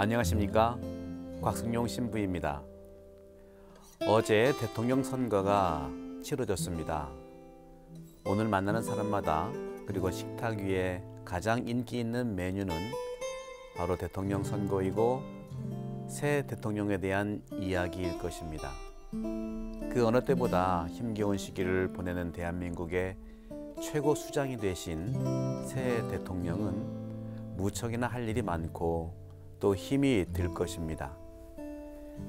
안녕하십니까? 곽승용 신부입니다. 어제 대통령 선거가 치러졌습니다. 오늘 만나는 사람마다 그리고 식탁 위에 가장 인기 있는 메뉴는 바로 대통령 선거이고 새 대통령에 대한 이야기일 것입니다. 그 어느 때보다 힘겨운 시기를 보내는 대한민국의 최고 수장이 되신 새 대통령은 무척이나 할 일이 많고 또 힘이 들 것입니다.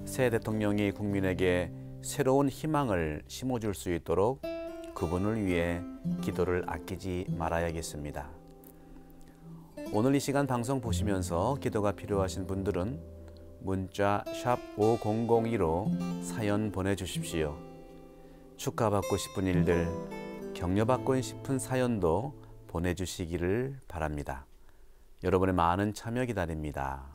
새 대통령이 국민에게 새로운 희망을 심어줄 수 있도록 그분을 위해 기도를 아끼지 말아야겠습니다. 오늘 이 시간 방송 보시면서 기도가 필요하신 분들은 문자 샵 5002로 사연 보내주십시오. 축하받고 싶은 일들, 격려받고 싶은 사연도 보내주시기를 바랍니다. 여러분의 많은 참여 기다립니다.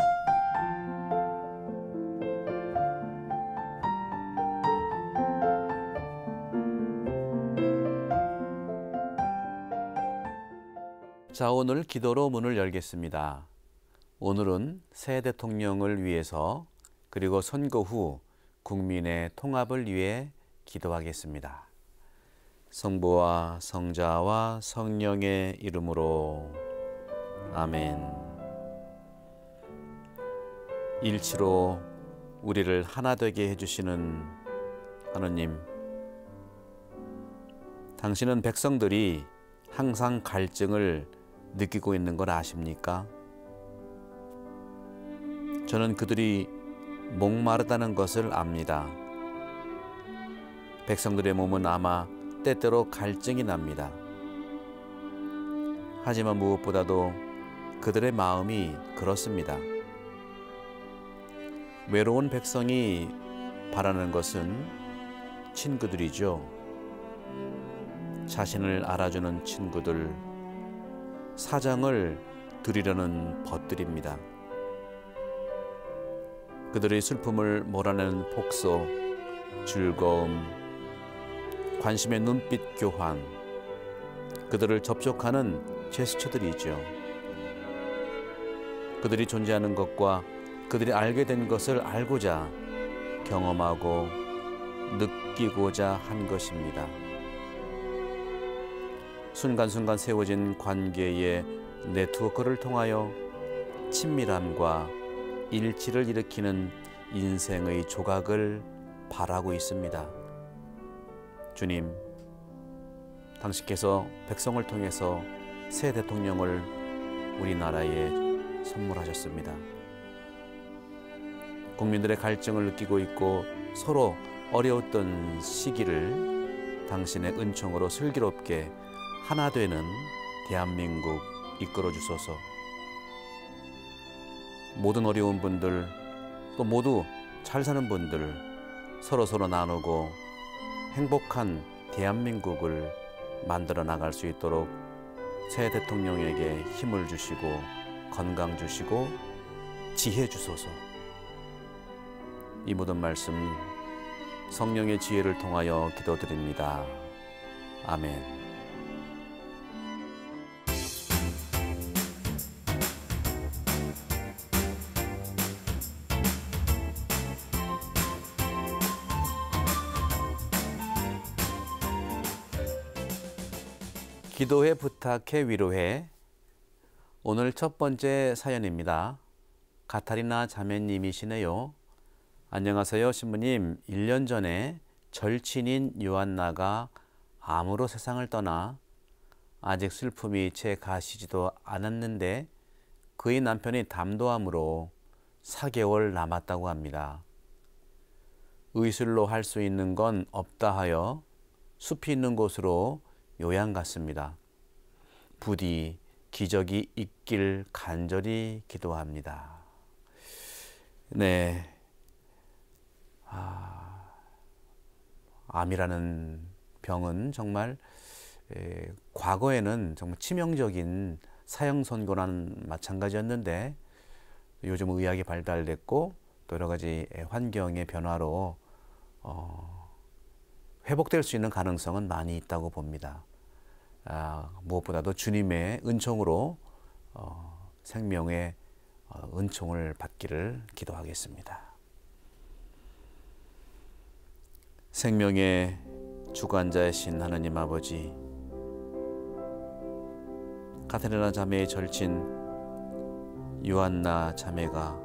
자, 오늘 기도로 문을 열겠습니다. 오늘은 새 대통령을 위해서 그리고 선거 후 국민의 통합을 위해 기도하겠습니다. 성부와 성자와 성령의 이름으로 아멘. 일치로 우리를 하나 되게 해주시는 하느님, 당신은 백성들이 항상 갈증을 느끼고 있는 걸 아십니까? 저는 그들이 목마르다는 것을 압니다. 백성들의 몸은 아마 때때로 갈증이 납니다. 하지만 무엇보다도 그들의 마음이 그렇습니다. 외로운 백성이 바라는 것은 친구들이죠. 자신을 알아주는 친구들, 사정을 드리려는 벗들입니다. 그들의 슬픔을 몰아내는 폭소, 즐거움, 관심의 눈빛 교환, 그들을 접촉하는 제스처들이죠. 그들이 존재하는 것과 그들이 알게 된 것을 알고자 경험하고 느끼고자 한 것입니다. 순간순간 세워진 관계의 네트워크를 통하여 친밀함과 일치를 일으키는 인생의 조각을 바라고 있습니다. 주님, 당신께서 백성을 통해서 새 대통령을 우리나라에 선물하셨습니다. 국민들의 갈증을 느끼고 있고 서로 어려웠던 시기를 당신의 은총으로 슬기롭게 하나 되는 대한민국 이끌어 주소서. 모든 어려운 분들, 또 모두 잘 사는 분들 서로서로 나누고 행복한 대한민국을 만들어 나갈 수 있도록 새 대통령에게 힘을 주시고 건강 주시고 지혜 주소서. 이 모든 말씀 성령의 지혜를 통하여 기도드립니다. 아멘. 기도해, 부탁해, 위로해. 오늘 첫 번째 사연입니다. 가타리나 자매님이시네요. 안녕하세요, 신부님. 1년 전에 절친인 요한나가 암으로 세상을 떠나 아직 슬픔이 채 가시지도 않았는데 그의 남편이 담도암으로 4개월 남았다고 합니다. 의술로 할 수 있는 건 없다 하여 숲이 있는 곳으로 요양 갔습니다. 부디 기적이 있길 간절히 기도합니다. 네, 암이라는 병은 정말 과거에는 정말 치명적인 사형 선고랑 마찬가지였는데 요즘 의학이 발달됐고 또 여러 가지 환경의 변화로 회복될 수 있는 가능성은 많이 있다고 봅니다. 무엇보다도 주님의 은총으로 생명에 은총을 받기를 기도하겠습니다. 생명의 주관자이신 하나님 아버지, 가테르나 자매의 절친 요한나 자매가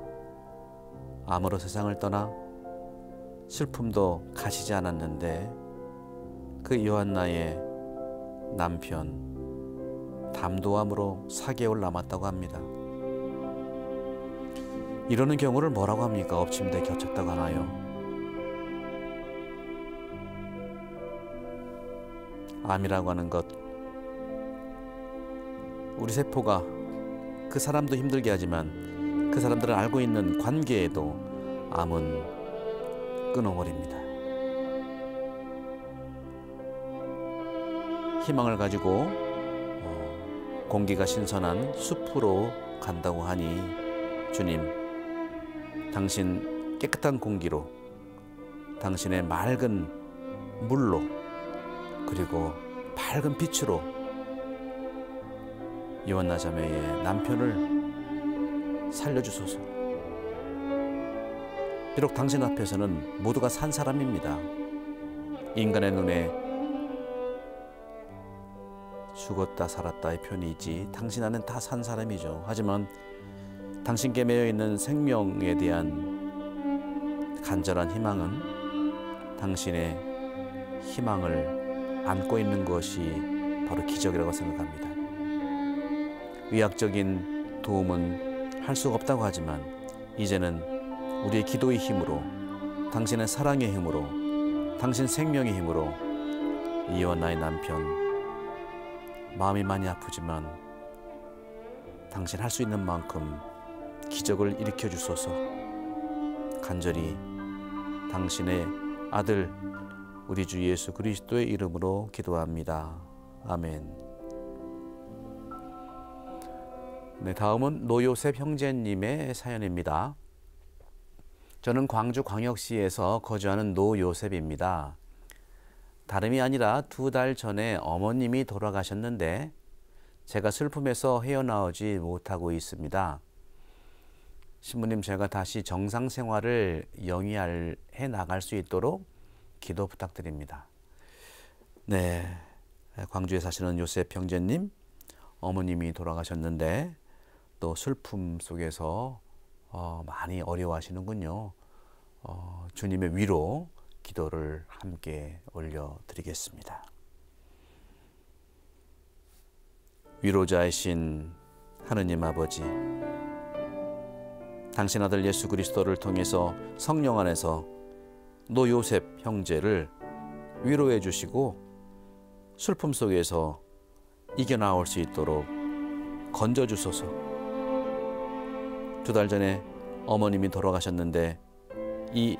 암으로 세상을 떠나 슬픔도 가시지 않았는데 그 요한나의 남편 담도암으로 4개월 남았다고 합니다. 이러는 경우를 뭐라고 합니까? 엎침대 겹쳤다고 하나요? 암이라고 하는 것, 우리 세포가 그 사람도 힘들게 하지만 그 사람들은 알고 있는 관계에도 암은 끊어버립니다. 희망을 가지고 공기가 신선한 숲으로 간다고 하니 주님, 당신 깨끗한 공기로, 당신의 맑은 물로, 그리고 밝은 빛으로 요한나 자매의 남편을 살려주소서. 비록 당신 앞에서는 모두가 산 사람입니다. 인간의 눈에 죽었다 살았다의 표현이지 당신 안엔 다 산 사람이죠. 하지만 당신께 매여 있는 생명에 대한 간절한 희망은 당신의 희망을 안고 있는 것이 바로 기적이라고 생각합니다. 의학적인 도움은 할 수가 없다고 하지만 이제는 우리의 기도의 힘으로, 당신의 사랑의 힘으로, 당신 생명의 힘으로 이와 나의 남편, 마음이 많이 아프지만 당신 할 수 있는 만큼 기적을 일으켜 주소서. 간절히 당신의 아들 우리 주 예수 그리스도의 이름으로 기도합니다. 아멘. 네, 다음은 노요셉 형제님의 사연입니다. 저는 광주광역시에서 거주하는 노요셉입니다. 다름이 아니라 2달 전에 어머님이 돌아가셨는데 제가 슬픔에서 헤어나오지 못하고 있습니다. 신부님, 제가 다시 정상 생활을 영위해 나갈 수 있도록 기도 부탁드립니다. 네, 광주에 사시는 요셉 형제님, 어머님이 돌아가셨는데 또 슬픔 속에서 많이 어려워하시는군요. 주님의 위로 기도를 함께 올려드리겠습니다. 위로자이신 하느님 아버지, 당신 아들 예수 그리스도를 통해서 성령 안에서 노 요셉 형제를 위로해 주시고 슬픔 속에서 이겨나올 수 있도록 건져 주소서. 2달 전에 어머님이 돌아가셨는데 이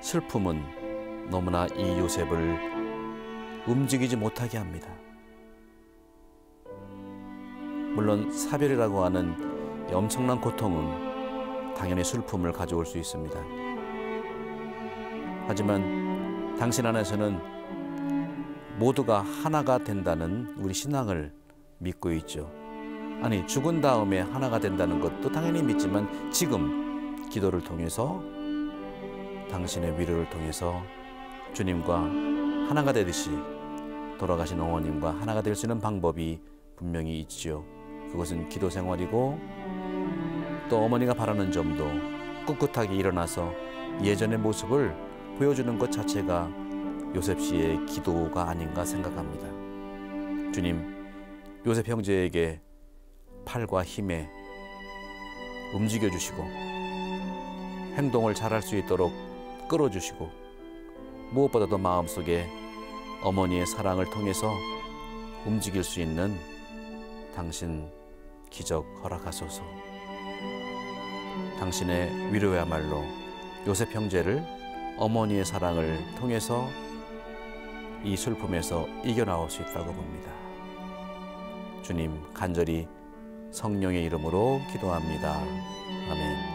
슬픔은 너무나 이 요셉을 움직이지 못하게 합니다. 물론 사별이라고 하는 엄청난 고통은 당연히 슬픔을 가져올 수 있습니다. 하지만 당신 안에서는 모두가 하나가 된다는 우리 신앙을 믿고 있죠. 아니, 죽은 다음에 하나가 된다는 것도 당연히 믿지만 지금 기도를 통해서 당신의 위로를 통해서 주님과 하나가 되듯이 돌아가신 어머님과 하나가 될 수 있는 방법이 분명히 있지요. 그것은 기도 생활이고 또 어머니가 바라는 점도 꿋꿋하게 일어나서 예전의 모습을 보여주는 것 자체가 요셉 씨의 기도가 아닌가 생각합니다. 주님, 요셉 형제에게 팔과 힘에 움직여 주시고 행동을 잘할 수 있도록 끌어주시고 무엇보다도 마음속에 어머니의 사랑을 통해서 움직일 수 있는 당신 기적 허락하소서. 당신의 위로야말로 요셉 형제를 어머니의 사랑을 통해서 이 슬픔에서 이겨나올 수 있다고 봅니다. 주님, 간절히 성령의 이름으로 기도합니다. 아멘.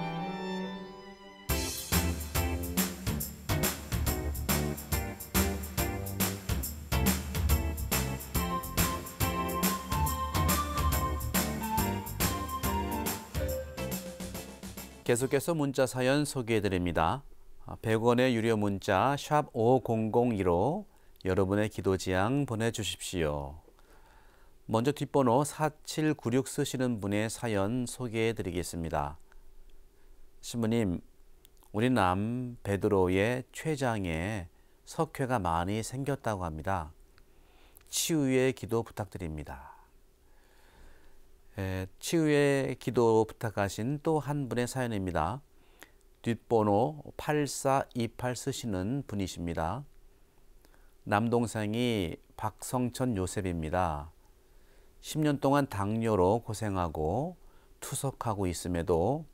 계속해서 문자 사연 소개해 드립니다. 100원의 유료 문자 샵 5002로 여러분의 기도 지향 보내주십시오. 먼저 뒷번호 4796 쓰시는 분의 사연 소개해 드리겠습니다. 신부님, 우리 남 베드로의 췌장에 석회가 많이 생겼다고 합니다. 치유의 기도 부탁드립니다. 치유의 기도 부탁하신 또 한 분의 사연입니다. 뒷번호 8428 쓰시는 분이십니다. 남동생이 박성천 요셉입니다. 10년 동안 당뇨로 고생하고 투석하고 있음에도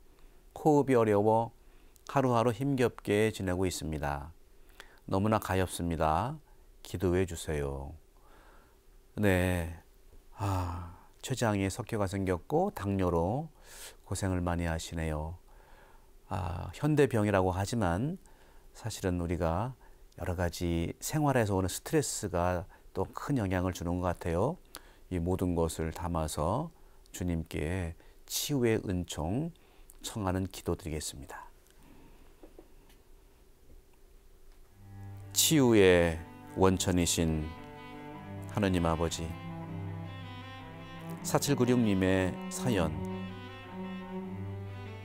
호흡이 어려워 하루하루 힘겹게 지내고 있습니다. 너무나 가엾습니다. 기도해 주세요. 네, 췌장에 석회가 생겼고 당뇨로 고생을 많이 하시네요. 현대병이라고 하지만 사실은 우리가 여러 가지 생활에서 오는 스트레스가 또 큰 영향을 주는 것 같아요. 이 모든 것을 담아서 주님께 치유의 은총 청하는 기도 드리겠습니다. 치유의 원천이신 하느님 아버지, 4796님의 사연,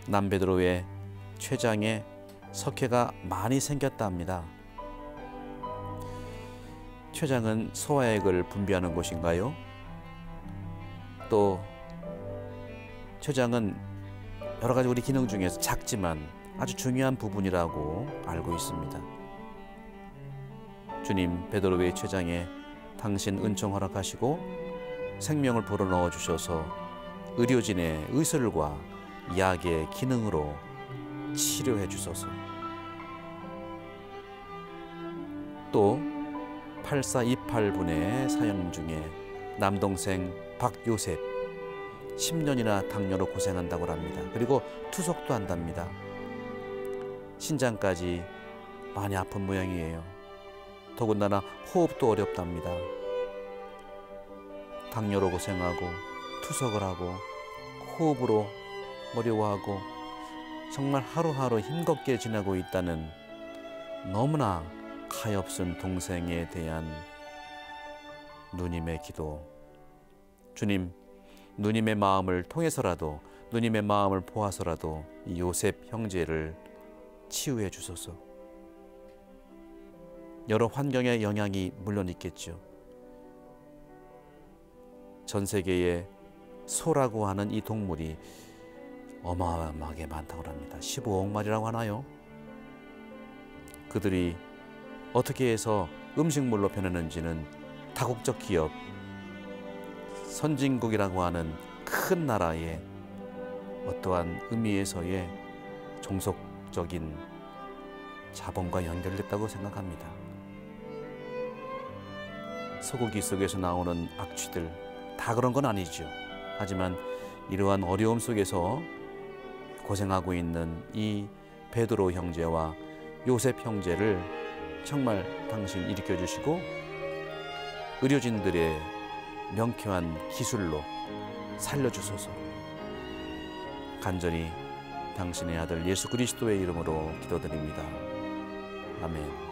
남베드로의 췌장에 석회가 많이 생겼다 합니다. 췌장은 소화액을 분비하는 곳인가요? 또 췌장은 여러 가지 우리 기능 중에서 작지만 아주 중요한 부분이라고 알고 있습니다. 주님, 베드로의 췌장에 당신 은총 허락하시고 생명을 불어넣어 주셔서 의료진의 의술과 약의 기능으로 치료해 주소서. 또 8428분의 사연 중에 남동생 박요셉 10년이나 당뇨로 고생한다고 합니다. 그리고 투석도 한답니다. 신장까지 많이 아픈 모양이에요. 더군다나 호흡도 어렵답니다. 당뇨로 고생하고 투석을 하고 호흡으로 어려워하고 정말 하루하루 힘겹게 지내고 있다는 너무나 가엾은 동생에 대한 누님의 기도. 주님, 누님의 마음을 통해서라도, 누님의 마음을 보아서라도 이 요셉 형제를 치유해 주소서. 여러 환경의 영향이 물론 있겠죠. 전 세계에 소라고 하는 이 동물이 어마어마하게 많다고 합니다. 15억 마리라고 하나요? 그들이 어떻게 해서 음식물로 변했는지는 다국적 기업, 선진국이라고 하는 큰 나라의 어떠한 의미에서의 종속적인 자본과 연결됐다고 생각합니다. 소고기 속에서 나오는 악취들 다 그런 건 아니죠. 하지만 이러한 어려움 속에서 고생하고 있는 이 베드로 형제와 요셉 형제를 정말 당신 일으켜 주시고 의료진들의 명쾌한 기술로 살려주소서. 간절히 당신의 아들 예수 그리스도의 이름으로 기도드립니다. 아멘.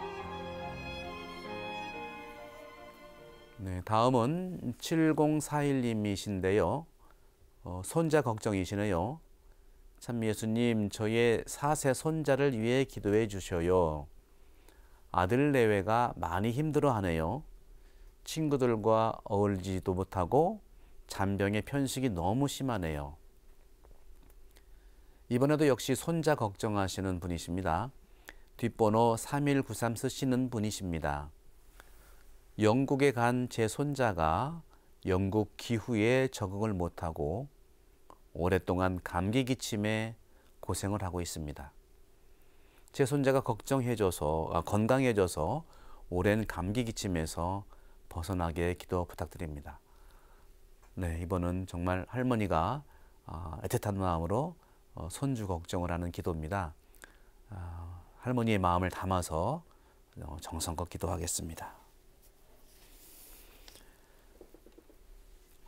네, 다음은 7041님이신데요. 손자 걱정이시네요. 참 예수님, 저의 4세 손자를 위해 기도해 주셔요. 아들 내외가 많이 힘들어하네요. 친구들과 어울리지도 못하고 잔병의 편식이 너무 심하네요. 이번에도 역시 손자 걱정하시는 분이십니다. 뒷번호 3193 쓰시는 분이십니다. 영국에 간 제 손자가 영국 기후에 적응을 못하고 오랫동안 감기 기침에 고생을 하고 있습니다. 제 손자가 건강해져서 오랜 감기 기침에서 벗어나게 기도 부탁드립니다. 네, 이번은 정말 할머니가 애틋한 마음으로 손주 걱정을 하는 기도입니다. 할머니의 마음을 담아서 정성껏 기도하겠습니다.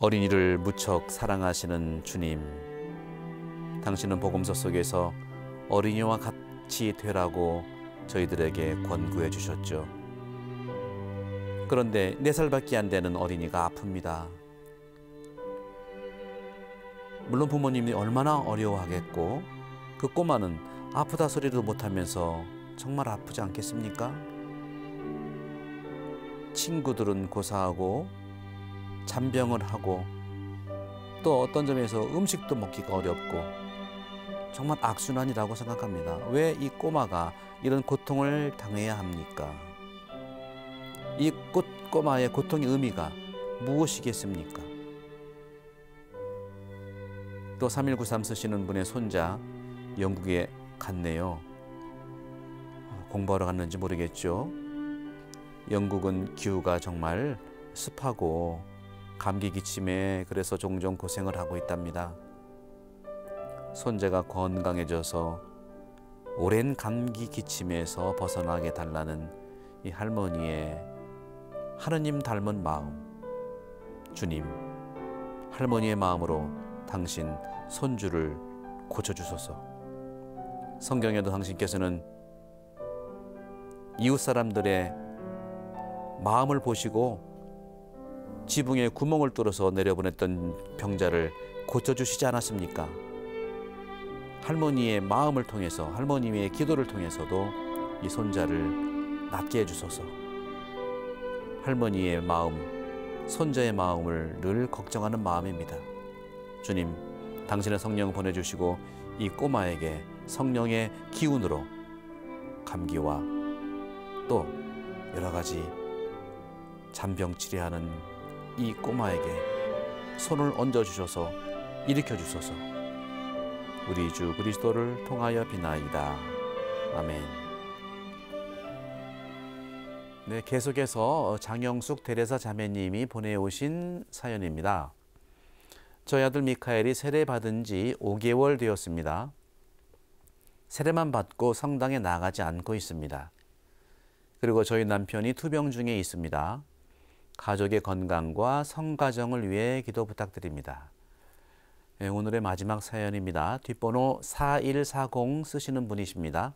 어린이를 무척 사랑하시는 주님, 당신은 복음서 속에서 어린이와 같이 되라고 저희들에게 권고해 주셨죠. 그런데 4살밖에 안 되는 어린이가 아픕니다. 물론 부모님이 얼마나 어려워하겠고 그 꼬마는 아프다 소리도 못하면서 정말 아프지 않겠습니까? 친구들은 고사하고 잔병을 하고 또 어떤 점에서 음식도 먹기가 어렵고 정말 악순환이라고 생각합니다. 왜 이 꼬마가 이런 고통을 당해야 합니까? 이 꼬마의 고통의 의미가 무엇이겠습니까? 또 3193 쓰시는 분의 손자 영국에 갔네요. 공부하러 갔는지 모르겠죠. 영국은 기후가 정말 습하고 감기 기침에 그래서 종종 고생을 하고 있답니다. 손자가 건강해져서 오랜 감기 기침에서 벗어나게 달라는 이 할머니의 하느님 닮은 마음. 주님, 할머니의 마음으로 당신 손주를 고쳐주소서. 성경에도 당신께서는 이웃 사람들의 마음을 보시고 지붕에 구멍을 뚫어서 내려보냈던 병자를 고쳐주시지 않았습니까? 할머니의 마음을 통해서, 할머니의 기도를 통해서도 이 손자를 낫게 해주소서. 할머니의 마음, 손자의 마음을 늘 걱정하는 마음입니다. 주님, 당신의 성령 보내주시고 이 꼬마에게 성령의 기운으로 감기와 또 여러 가지 잔병 치료하는 이 꼬마에게 손을 얹어주셔서 일으켜주소서. 우리 주 그리스도를 통하여 비나이다. 아멘. 네, 계속해서 장영숙 대레사 자매님이 보내오신 사연입니다. 저희 아들 미카엘이 세례받은 지 5개월 되었습니다. 세례만 받고 성당에 나가지 않고 있습니다. 그리고 저희 남편이 투병 중에 있습니다. 가족의 건강과 성가정을 위해 기도 부탁드립니다. 네, 오늘의 마지막 사연입니다. 뒷번호 4140 쓰시는 분이십니다.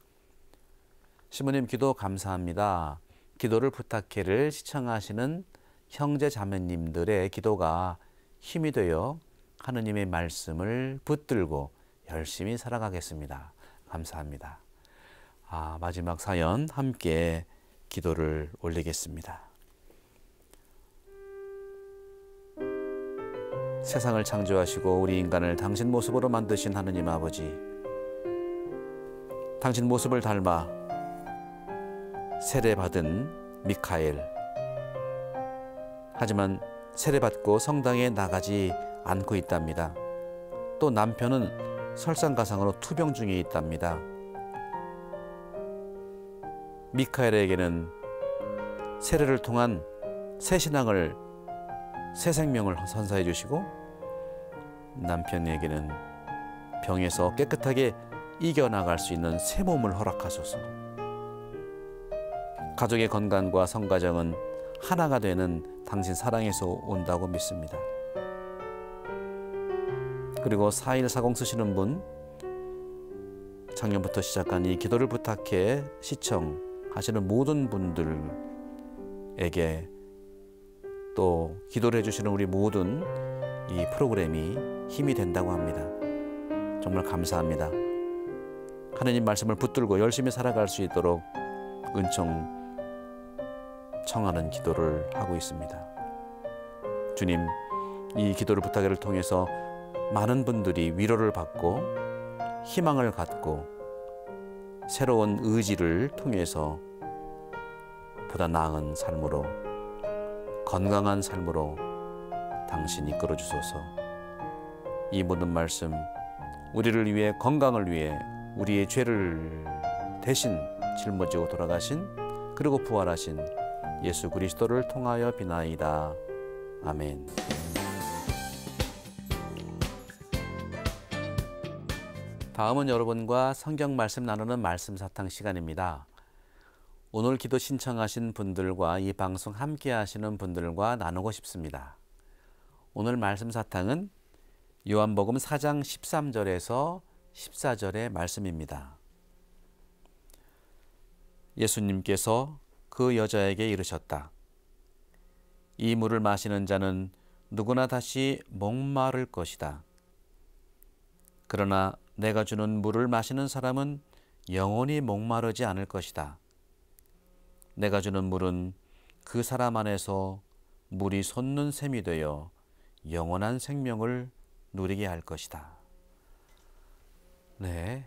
시모님 기도 감사합니다. 기도를 부탁해를 시청하시는 형제 자매님들의 기도가 힘이 되어 하느님의 말씀을 붙들고 열심히 살아가겠습니다. 감사합니다. 마지막 사연 함께 기도를 올리겠습니다. 세상을 창조하시고 우리 인간을 당신 모습으로 만드신 하느님 아버지, 당신 모습을 닮아 세례받은 미카엘, 하지만 세례받고 성당에 나가지 않고 있답니다. 또 남편은 설상가상으로 투병 중에 있답니다. 미카엘에게는 세례를 통한 새 신앙을, 새 생명을 선사해 주시고 남편에게는 병에서 깨끗하게 이겨나갈 수 있는 새 몸을 허락하소서. 가족의 건강과 성가정은 하나가 되는 당신 사랑에서 온다고 믿습니다. 그리고 4140 쓰시는 분, 작년부터 시작한 이 기도를 부탁해 시청하시는 모든 분들에게 또 기도를 해주시는 우리 모든 이 프로그램이 힘이 된다고 합니다. 정말 감사합니다. 하느님 말씀을 붙들고 열심히 살아갈 수 있도록 은총 청하는 기도를 하고 있습니다. 주님, 이 기도를 부탁을 통해서 많은 분들이 위로를 받고 희망을 갖고 새로운 의지를 통해서 보다 나은 삶으로, 건강한 삶으로 당신 이끌어 주소서. 이 모든 말씀 우리를 위해, 건강을 위해 우리의 죄를 대신 짊어지고 돌아가신 그리고 부활하신 예수 그리스도를 통하여 비나이다. 아멘. 다음은 여러분과 성경 말씀 나누는 말씀 사탕 시간입니다. 오늘 기도 신청하신 분들과 이 방송 함께 하시는 분들과 나누고 싶습니다. 오늘 말씀 사탕은 요한복음 4장 13절에서 14절의 말씀입니다. 예수님께서 그 여자에게 이르셨다. 이 물을 마시는 자는 누구나 다시 목마를 것이다. 그러나 내가 주는 물을 마시는 사람은 영원히 목마르지 않을 것이다. 내가 주는 물은 그 사람 안에서 물이 솟는 샘이 되어 영원한 생명을 누리게 할 것이다. 네,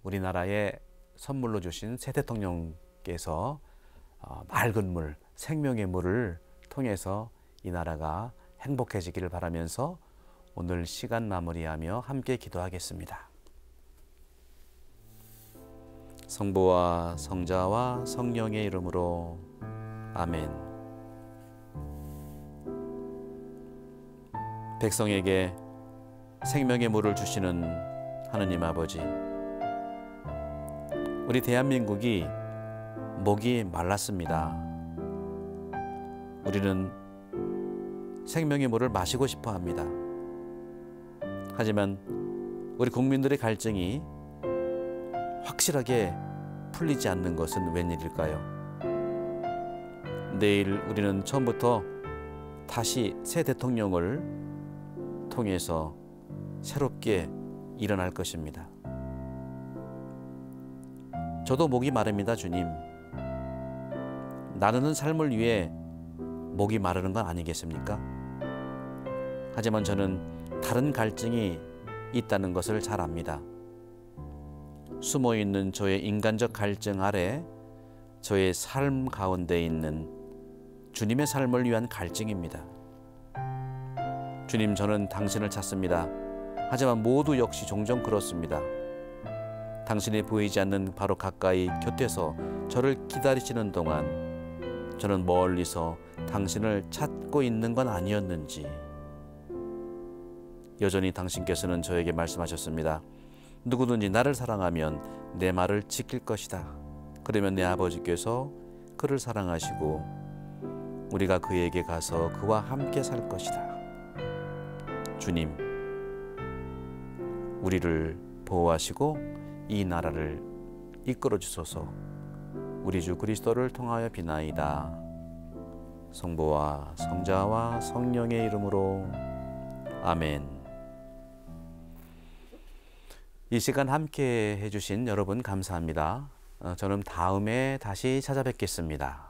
우리나라에 선물로 주신 새 대통령께서 맑은 물, 생명의 물을 통해서 이 나라가 행복해지기를 바라면서 오늘 시간 마무리하며 함께 기도하겠습니다. 성부와 성자와 성령의 이름으로 아멘. 백성에게 생명의 물을 주시는 하느님 아버지, 우리 대한민국이 목이 말랐습니다. 우리는 생명의 물을 마시고 싶어 합니다. 하지만 우리 국민들의 갈증이 확실하게 풀리지 않는 것은 웬일일까요? 내일 우리는 처음부터 다시 새 대통령을 통해서 새롭게 일어날 것입니다. 저도 목이 마릅니다, 주님. 나누는 삶을 위해 목이 마르는 건 아니겠습니까? 하지만 저는 다른 갈증이 있다는 것을 잘 압니다. 숨어있는 저의 인간적 갈증 아래 저의 삶 가운데 있는 주님의 삶을 위한 갈증입니다. 주님, 저는 당신을 찾습니다. 하지만 모두 역시 종종 그렇습니다. 당신이 보이지 않는 바로 가까이 곁에서 저를 기다리시는 동안 저는 멀리서 당신을 찾고 있는 건 아니었는지, 여전히 당신께서는 저에게 말씀하셨습니다. 누구든지 나를 사랑하면 내 말을 지킬 것이다. 그러면 내 아버지께서 그를 사랑하시고 우리가 그에게 가서 그와 함께 살 것이다. 주님, 우리를 보호하시고 이 나라를 이끌어 주소서. 우리 주 그리스도를 통하여 비나이다. 성부와 성자와 성령의 이름으로 아멘. 이 시간 함께 해주신 여러분 감사합니다. 저는 다음에 다시 찾아뵙겠습니다.